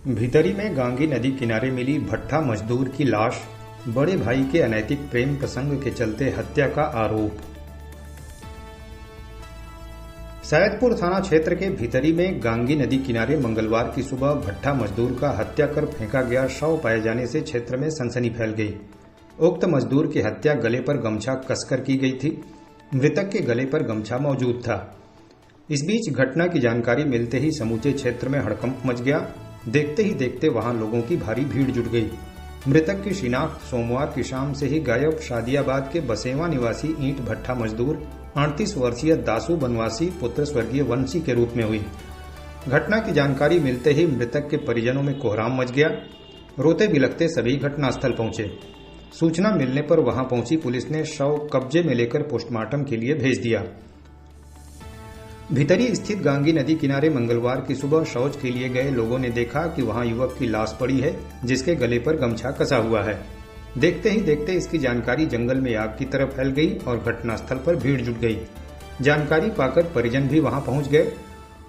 भितरी में गांगी नदी किनारे मिली भट्ठा मजदूर की लाश, बड़े भाई के अनैतिक प्रेम प्रसंग के चलते हत्या का आरोप। सैदपुर थाना क्षेत्र के भितरी में गांगी नदी किनारे मंगलवार की सुबह भट्ठा मजदूर का हत्या कर फेंका गया शव पाए जाने से क्षेत्र में सनसनी फैल गई। उक्त मजदूर की हत्या गले पर गमछा कसकर की गई थी। मृतक के गले पर गमछा मौजूद था। इस बीच घटना की जानकारी मिलते ही समूचे क्षेत्र में हड़कंप मच गया। देखते ही देखते वहां लोगों की भारी भीड़ जुट गई। मृतक की शिनाख्त सोमवार की शाम से ही गायब शादियाबाद के बसेवा निवासी ईंट भट्ठा मजदूर 38 वर्षीय दासू बनवासी पुत्र स्वर्गीय वंशी के रूप में हुई। घटना की जानकारी मिलते ही मृतक के परिजनों में कोहराम मच गया। रोते बिलखते सभी घटनास्थल पहुंचे। सूचना मिलने पर वहां पहुंची पुलिस ने शव कब्जे में लेकर पोस्टमार्टम के लिए भेज दिया। भितरी स्थित गांगी नदी किनारे मंगलवार की सुबह शौच के लिए गए लोगों ने देखा कि वहां युवक की लाश पड़ी है, जिसके गले पर गमछा कसा हुआ है। देखते ही देखते इसकी जानकारी जंगल में आग की तरह फैल गई और घटनास्थल पर भीड़ जुट गई। जानकारी पाकर परिजन भी वहां पहुंच गए।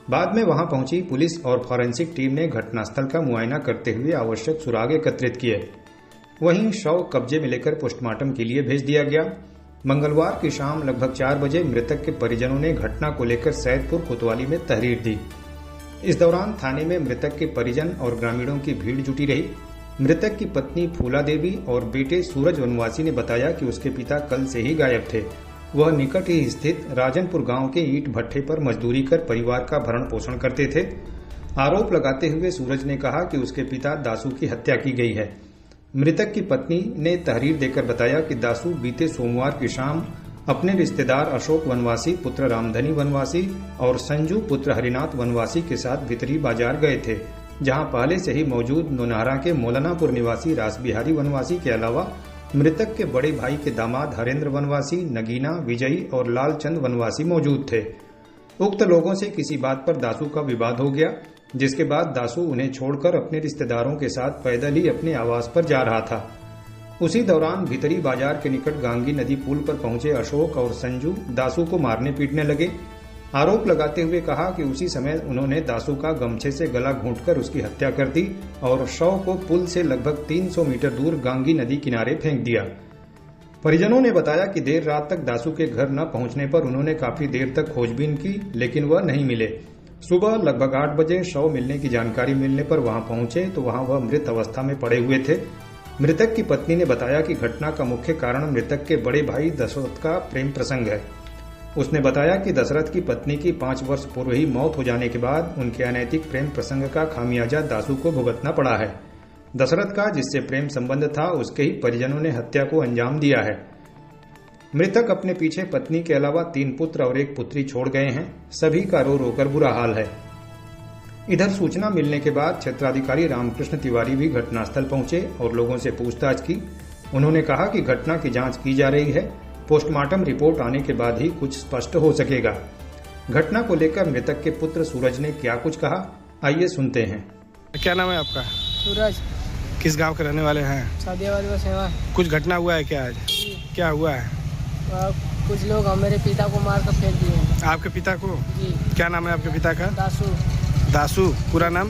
बाद में वहां पहुंची पुलिस और फॉरेंसिक टीम ने घटनास्थल का मुआयना करते हुए आवश्यक सुराग एकत्रित किए। वहीं शव कब्जे में लेकर पोस्टमार्टम के लिए भेज दिया गया। मंगलवार की शाम लगभग 4 बजे मृतक के परिजनों ने घटना को लेकर सैदपुर कोतवाली में तहरीर दी। इस दौरान थाने में मृतक के परिजन और ग्रामीणों की भीड़ जुटी रही। मृतक की पत्नी फूला देवी और बेटे सूरज वनवासी ने बताया कि उसके पिता कल से ही गायब थे। वह निकट ही स्थित राजनपुर गांव के ईंट भट्ठे पर मजदूरी कर परिवार का भरण पोषण करते थे। आरोप लगाते हुए सूरज ने कहा कि उसके पिता दासू की हत्या की गई है। मृतक की पत्नी ने तहरीर देकर बताया कि दासू बीते सोमवार की शाम अपने रिश्तेदार अशोक वनवासी पुत्र रामधनी वनवासी और संजू पुत्र हरिनाथ वनवासी के साथ भितरी बाजार गए थे, जहां पहले से ही मौजूद नोनहरा के मौलानापुर निवासी रासबिहारी वनवासी के अलावा मृतक के बड़े भाई के दामाद हरेंद्र वनवासी, नगीना, विजयी और लालचंद वनवासी मौजूद थे। उक्त लोगों से किसी बात पर दासू का विवाद हो गया, जिसके बाद दासू उन्हें छोड़कर अपने रिश्तेदारों के साथ पैदल ही अपने आवास पर जा रहा था। उसी दौरान भितरी बाजार के निकट गांगी नदी पुल पर पहुंचे अशोक और संजू दासू को मारने पीटने लगे। आरोप लगाते हुए कहा कि उसी समय उन्होंने दासू का गमछे से गला घूंटकर उसकी हत्या कर दी और शव को पुल से लगभग 300 मीटर दूर गांगी नदी किनारे फेंक दिया। परिजनों ने बताया कि देर रात तक दासू के घर न पहुंचने पर उन्होंने काफी देर तक खोजबीन की, लेकिन वह नहीं मिले। सुबह लगभग 8 बजे शव मिलने की जानकारी मिलने पर वहां पहुंचे तो वहां वह मृत अवस्था में पड़े हुए थे। मृतक की पत्नी ने बताया कि घटना का मुख्य कारण मृतक के बड़े भाई दशरथ का प्रेम प्रसंग है। उसने बताया कि दशरथ की पत्नी की 5 वर्ष पूर्व ही मौत हो जाने के बाद उनके अनैतिक प्रेम प्रसंग का खामियाजा दासू को भुगतना पड़ा है। दशरथ का जिससे प्रेम संबंध था, उसके ही परिजनों ने हत्या को अंजाम दिया है। मृतक अपने पीछे पत्नी के अलावा 3 पुत्र और 1 पुत्री छोड़ गए हैं। सभी का रो रोकर बुरा हाल है। इधर सूचना मिलने के बाद क्षेत्राधिकारी रामकृष्ण तिवारी भी घटनास्थल पहुंचे और लोगों से पूछताछ की। उन्होंने कहा कि घटना की जांच की जा रही है। पोस्टमार्टम रिपोर्ट आने के बाद ही कुछ स्पष्ट हो सकेगा। घटना को लेकर मृतक के पुत्र सूरज ने क्या कुछ कहा, आइए सुनते हैं। क्या नाम है आपका? सूरज। किस गांव के रहने वाले हैं? शादियाबाद बसेवा। कुछ घटना हुआ है क्या आज? क्या हुआ है? कुछ लोग मेरे पिता को मार कर फेंक दिए हैं। आपके पिता को? जी। क्या नाम है आपके पिता का? दासू। दासू पूरा नाम?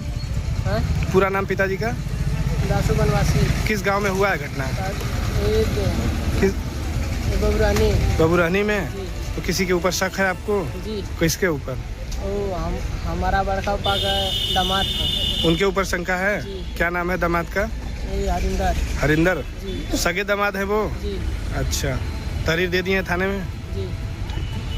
है? पूरा नाम पिताजी का? दासू बनवासी। किस गांव में हुआ है घटना? किस? बबुरहनी में। तो किसी के ऊपर शक है आपको? जी। किसके ऊपर? हमारा बड़का पापा का दामाद था। उनके ऊपर शंका है? जी। क्या नाम है दामाद का? हरिंदर। हरिंदर? जी। सगे दामाद है वो? जी। अच्छा, तहरीर दे दिए थाने में? जी।